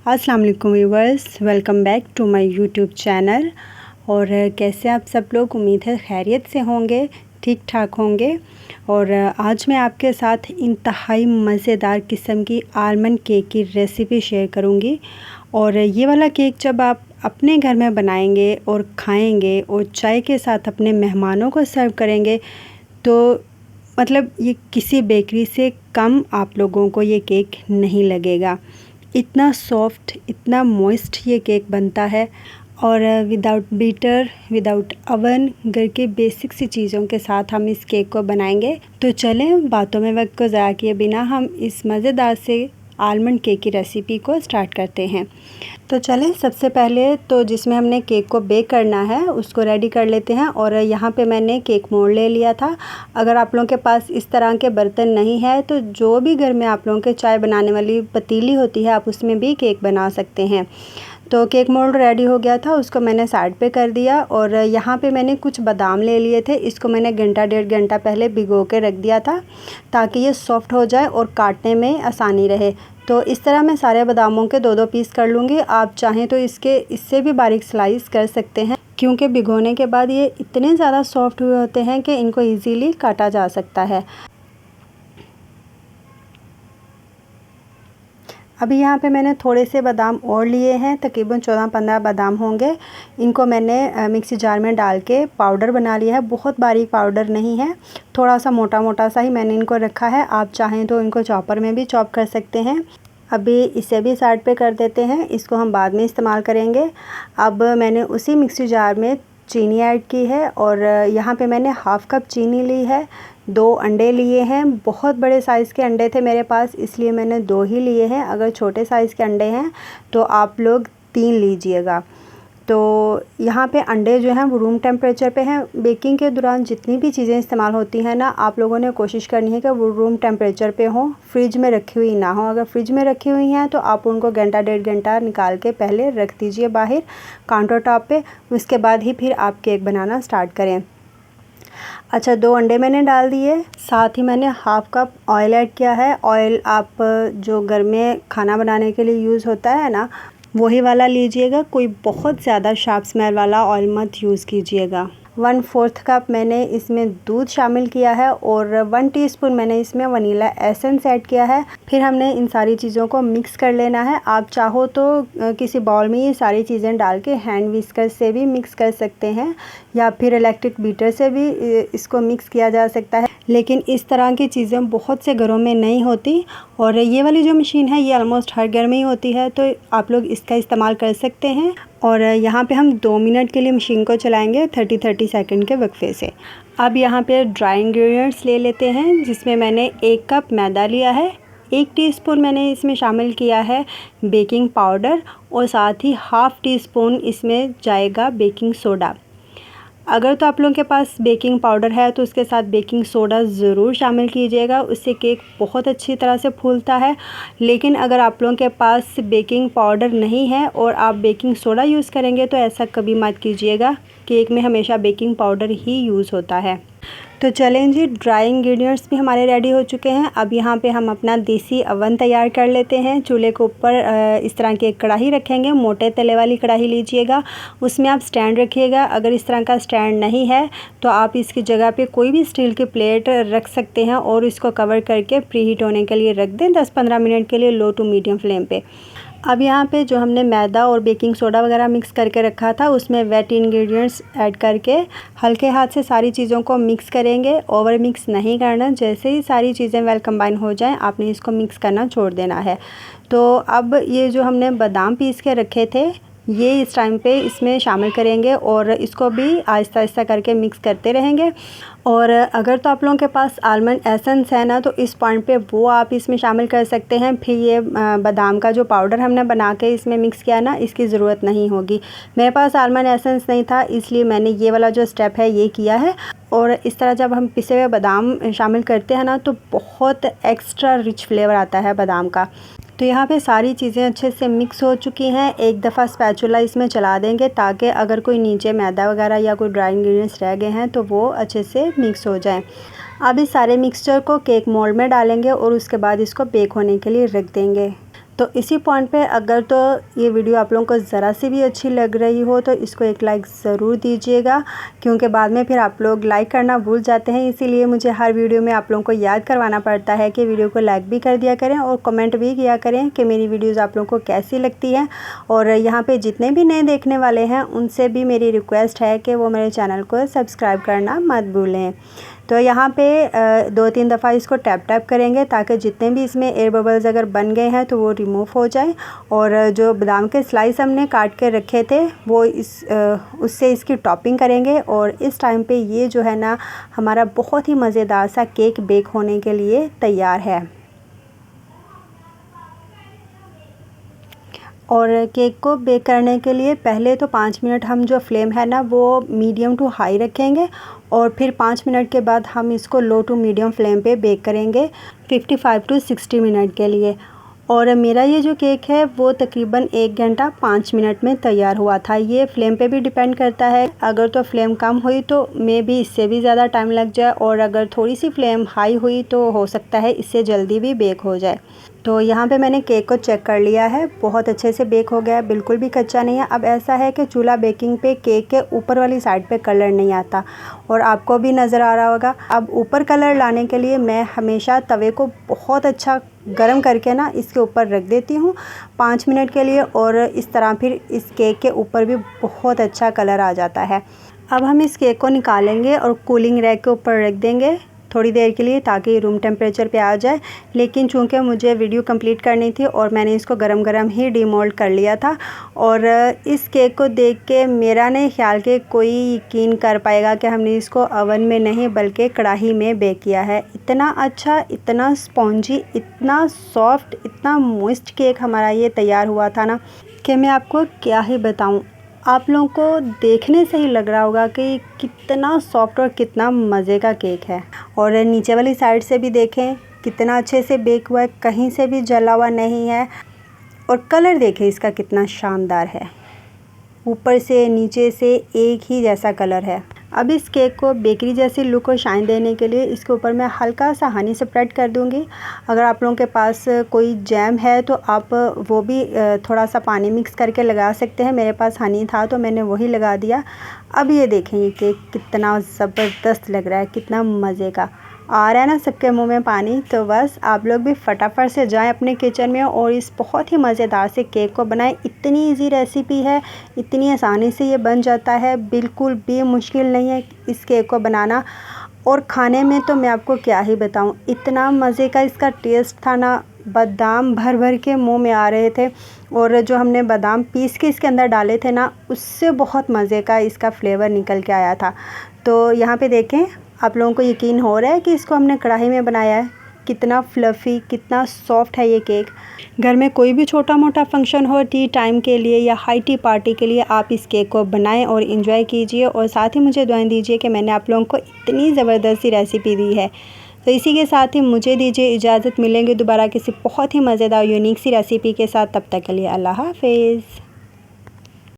अस्सलाम वालेकुम viewers, welcome back to my YouTube channel. और कैसे आप सब लोग, उम्मीद है खैरियत से होंगे, ठीक ठाक होंगे। और आज मैं आपके साथ इंतहाई मज़ेदार किस्म की आलमंड केक की रेसिपी शेयर करूंगी। और ये वाला केक जब आप अपने घर में बनाएंगे और खाएंगे और चाय के साथ अपने मेहमानों को सर्व करेंगे तो मतलब ये किसी बेकरी से कम आप लोगों को ये केक नहीं लगेगा। इतना सॉफ्ट, इतना मॉइस्ट ये केक बनता है। और विदाउट बीटर, विदाउट अवन, घर के बेसिक सी चीज़ों के साथ हम इस केक को बनाएंगे। तो चलें बातों में वक्त को ज़ाया किए बिना हम इस मज़ेदार से आलमंड केक की रेसिपी को स्टार्ट करते हैं। तो चलें सबसे पहले तो जिसमें हमने केक को बेक करना है उसको रेडी कर लेते हैं। और यहाँ पे मैंने केक मोल्ड ले लिया था। अगर आप लोगों के पास इस तरह के बर्तन नहीं है तो जो भी घर में आप लोगों के चाय बनाने वाली पतीली होती है आप उसमें भी केक बना सकते हैं। तो केक मोल्ड रेडी हो गया था, उसको मैंने साइड पे कर दिया। और यहाँ पे मैंने कुछ बादाम ले लिए थे, इसको मैंने घंटा डेढ़ घंटा पहले भिगो के रख दिया था ताकि ये सॉफ्ट हो जाए और काटने में आसानी रहे। तो इस तरह मैं सारे बादामों के 2-2 पीस कर लूँगी। आप चाहें तो इससे भी बारीक स्लाइस कर सकते हैं, क्योंकि भिगोने के बाद ये इतने ज़्यादा सॉफ्ट हुए होते हैं कि इनको ईज़िली काटा जा सकता है। अभी यहाँ पे मैंने थोड़े से बादाम और लिए हैं, तकरीबन 14-15 बादाम होंगे। इनको मैंने मिक्सी जार में डाल के पाउडर बना लिया है। बहुत बारीक पाउडर नहीं है, थोड़ा सा मोटा मोटा सा ही मैंने इनको रखा है। आप चाहें तो इनको चॉपर में भी चॉप कर सकते हैं। अभी इसे भी साइड पे कर देते हैं, इसको हम बाद में इस्तेमाल करेंगे। अब मैंने उसी मिक्सी जार में चीनी ऐड की है और यहाँ पे मैंने हाफ़ कप चीनी ली है। 2 अंडे लिए हैं, बहुत बड़े साइज़ के अंडे थे मेरे पास इसलिए मैंने 2 ही लिए हैं। अगर छोटे साइज़ के अंडे हैं तो आप लोग 3 लीजिएगा। तो यहाँ पे अंडे जो हैं वो रूम टेम्परेचर पे हैं। बेकिंग के दौरान जितनी भी चीज़ें इस्तेमाल होती हैं ना, आप लोगों ने कोशिश करनी है कि वो रूम टेम्परेचर पे हों, फ्रिज में रखी हुई ना हो। अगर फ्रिज में रखी हुई हैं तो आप उनको घंटा डेढ़ घंटा निकाल के पहले रख दीजिए बाहर काउंटर टॉप पे, उसके बाद ही फिर आप केक बनाना स्टार्ट करें। अच्छा, 2 अंडे मैंने डाल दिए, साथ ही मैंने हाफ़ कप ऑयल ऐड किया है। ऑयल आप जो घर में खाना बनाने के लिए यूज़ होता है ना, वही वाला लीजिएगा, कोई बहुत ज़्यादा शार्प स्मेल वाला ऑयल मत यूज़ कीजिएगा। 1/4 कप मैंने इसमें दूध शामिल किया है और 1 टीस्पून मैंने इसमें वनीला एसेंस ऐड किया है। फिर हमने इन सारी चीज़ों को मिक्स कर लेना है। आप चाहो तो किसी बाउल में ये सारी चीज़ें डाल के हैंड विस्कर से भी मिक्स कर सकते हैं या फिर इलेक्ट्रिक बीटर से भी इसको मिक्स किया जा सकता है, लेकिन इस तरह की चीज़ें बहुत से घरों में नहीं होती। और ये वाली जो मशीन है ये ऑलमोस्ट हर घर में ही होती है, तो आप लोग इसका इस्तेमाल कर सकते हैं। और यहाँ पे हम 2 मिनट के लिए मशीन को चलाएंगे 30-30 सेकंड के वक्फे से। अब यहाँ पे ड्राई इंग्रेडिएंट्स ले लेते हैं, जिसमें मैंने 1 कप मैदा लिया है, 1 टीस्पून मैंने इसमें शामिल किया है बेकिंग पाउडर और साथ ही हाफ़ टीस्पून इसमें जाएगा बेकिंग सोडा। अगर तो आप लोगों के पास बेकिंग पाउडर है तो उसके साथ बेकिंग सोडा ज़रूर शामिल कीजिएगा, उससे केक बहुत अच्छी तरह से फूलता है। लेकिन अगर आप लोगों के पास बेकिंग पाउडर नहीं है और आप बेकिंग सोडा यूज़ करेंगे तो ऐसा कभी मत कीजिएगा, केक में हमेशा बेकिंग पाउडर ही यूज़ होता है। तो चलें जी, ड्राई इंग्रेडिएंट्स भी हमारे रेडी हो चुके हैं। अब यहाँ पे हम अपना देसी अवन तैयार कर लेते हैं। चूल्हे के ऊपर इस तरह की एक कढ़ाई रखेंगे, मोटे तले वाली कढ़ाई लीजिएगा, उसमें आप स्टैंड रखिएगा। अगर इस तरह का स्टैंड नहीं है तो आप इसकी जगह पे कोई भी स्टील की प्लेट रख सकते हैं और इसको कवर करके प्री हीट होने के लिए रख दें 10-15 मिनट के लिए लो टू मीडियम फ्लेम पे। अब यहाँ पे जो हमने मैदा और बेकिंग सोडा वगैरह मिक्स करके रखा था उसमें वेट इंग्रेडिएंट्स ऐड करके हल्के हाथ से सारी चीज़ों को मिक्स करेंगे। ओवर मिक्स नहीं करना, जैसे ही सारी चीज़ें वेल कंबाइन हो जाएं आपने इसको मिक्स करना छोड़ देना है। तो अब ये जो हमने बादाम पीस के रखे थे ये इस टाइम पे इसमें शामिल करेंगे और इसको भी आहिस्ता आहिस्ता करके मिक्स करते रहेंगे। और अगर तो आप लोगों के पास आलमंड एसेंस है ना तो इस पॉइंट पे वो आप इसमें शामिल कर सकते हैं। फिर ये बादाम का जो पाउडर हमने बना के इसमें मिक्स किया ना, इसकी ज़रूरत नहीं होगी। मेरे पास आलमंड एसेंस नहीं था इसलिए मैंने ये वाला जो स्टेप है ये किया है। और इस तरह जब हम पिसे हुए बादाम शामिल करते हैं ना तो बहुत एक्स्ट्रा रिच फ्लेवर आता है बादाम का। तो यहाँ पे सारी चीज़ें अच्छे से मिक्स हो चुकी हैं। एक दफ़ा स्पैचुला इसमें चला देंगे ताकि अगर कोई नीचे मैदा वगैरह या कोई ड्राई इंग्रेडिएंट्स रह गए हैं तो वो अच्छे से मिक्स हो जाए। अब इस सारे मिक्सचर को केक मोल्ड में डालेंगे और उसके बाद इसको बेक होने के लिए रख देंगे। तो इसी पॉइंट पे अगर तो ये वीडियो आप लोगों को ज़रा सी भी अच्छी लग रही हो तो इसको एक लाइक ज़रूर दीजिएगा, क्योंकि बाद में फिर आप लोग लाइक करना भूल जाते हैं। इसीलिए मुझे हर वीडियो में आप लोगों को याद करवाना पड़ता है कि वीडियो को लाइक भी कर दिया करें और कमेंट भी किया करें कि मेरी वीडियोज़ आप लोगों को कैसी लगती हैं। और यहाँ पर जितने भी नए देखने वाले हैं उनसे भी मेरी रिक्वेस्ट है कि वो मेरे चैनल को सब्सक्राइब करना मत भूलें। तो यहाँ पे 2-3 दफ़ा इसको टैप टैप करेंगे ताकि जितने भी इसमें एयर बबल्स अगर बन गए हैं तो वो रिमूव हो जाए। और जो बादाम के स्लाइस हमने काट के रखे थे वो उससे इसकी टॉपिंग करेंगे। और इस टाइम पे ये जो है ना हमारा बहुत ही मज़ेदार सा केक बेक होने के लिए तैयार है। और केक को बेक करने के लिए पहले तो 5 मिनट हम जो फ्लेम है ना वो मीडियम टू हाई रखेंगे और फिर 5 मिनट के बाद हम इसको लो टू मीडियम फ्लेम पे बेक करेंगे 55 टू 60 मिनट के लिए। और मेरा ये जो केक है वो तकरीबन 1 घंटा 5 मिनट में तैयार हुआ था। ये फ्लेम पे भी डिपेंड करता है, अगर तो फ्लेम कम हुई तो मे भी इससे भी ज़्यादा टाइम लग जाए और अगर थोड़ी सी फ्लेम हाई हुई तो हो सकता है इससे जल्दी भी बेक हो जाए। तो यहाँ पे मैंने केक को चेक कर लिया है, बहुत अच्छे से बेक हो गया है, बिल्कुल भी कच्चा नहीं है। अब ऐसा है कि चूल्हा बेकिंग पे केक के ऊपर वाली साइड पे कलर नहीं आता और आपको भी नज़र आ रहा होगा। अब ऊपर कलर लाने के लिए मैं हमेशा तवे को बहुत अच्छा गरम करके ना इसके ऊपर रख देती हूँ 5 मिनट के लिए और इस तरह फिर इस केक के ऊपर भी बहुत अच्छा कलर आ जाता है। अब हम इस केक को निकालेंगे और कूलिंग रैक के ऊपर रख देंगे थोड़ी देर के लिए ताकि रूम टेम्परेचर पे आ जाए। लेकिन चूंकि मुझे वीडियो कंप्लीट करनी थी और मैंने इसको गरम गरम ही डीमोल्ड कर लिया था और इस केक को देख के मेरा नहीं ख्याल कि कोई यकीन कर पाएगा कि हमने इसको ओवन में नहीं बल्कि कढ़ाई में बेक किया है। इतना अच्छा, इतना स्पॉन्जी, इतना सॉफ्ट, इतना मॉइस्ट केक हमारा ये तैयार हुआ था ना कि मैं आपको क्या ही बताऊँ। आप लोगों को देखने से ही लग रहा होगा कि कितना सॉफ्ट और कितना मज़े का केक है। और नीचे वाली साइड से भी देखें कितना अच्छे से बेक हुआ है, कहीं से भी जला हुआ नहीं है। और कलर देखें इसका कितना शानदार है, ऊपर से नीचे से एक ही जैसा कलर है। अब इस केक को बेकरी जैसी लुक और शाइन देने के लिए इसके ऊपर मैं हल्का सा हनी स्प्रेड कर दूंगी। अगर आप लोगों के पास कोई जैम है तो आप वो भी थोड़ा सा पानी मिक्स करके लगा सकते हैं। मेरे पास हनी था तो मैंने वही लगा दिया। अब ये देखें ये केक कितना ज़बरदस्त लग रहा है, कितना मज़े का आ रहा है ना सबके मुंह में पानी। तो बस आप लोग भी फटाफट से जाएं अपने किचन में और इस बहुत ही मज़ेदार से केक को बनाएं। इतनी इजी रेसिपी है, इतनी आसानी से ये बन जाता है, बिल्कुल भी मुश्किल नहीं है इस केक को बनाना। और खाने में तो मैं आपको क्या ही बताऊं, इतना मज़े का इसका टेस्ट था ना, बादाम भर भर के मुंह में आ रहे थे। और जो हमने बादाम पीस के इसके अंदर डाले थे ना उससे बहुत मज़े का इसका फ्लेवर निकल के आया था। तो यहाँ पे देखें आप लोगों को यकीन हो रहा है कि इसको हमने कढ़ाई में बनाया है। कितना फ्लफ़ी, कितना सॉफ्ट है ये केक। घर में कोई भी छोटा मोटा फंक्शन हो, टी टाइम के लिए या हाई टी पार्टी के लिए आप इस केक को बनाएं और इन्जॉय कीजिए। और साथ ही मुझे दुआएं दीजिए कि मैंने आप लोगों को इतनी ज़बरदस्त सी रेसिपी दी है। तो इसी के साथ ही मुझे दीजिए इजाज़त, मिलेंगे दोबारा किसी बहुत ही मज़ेदार यूनिक सी रेसिपी के साथ। तब तक के लिए अल्लाह हाफ़िज़।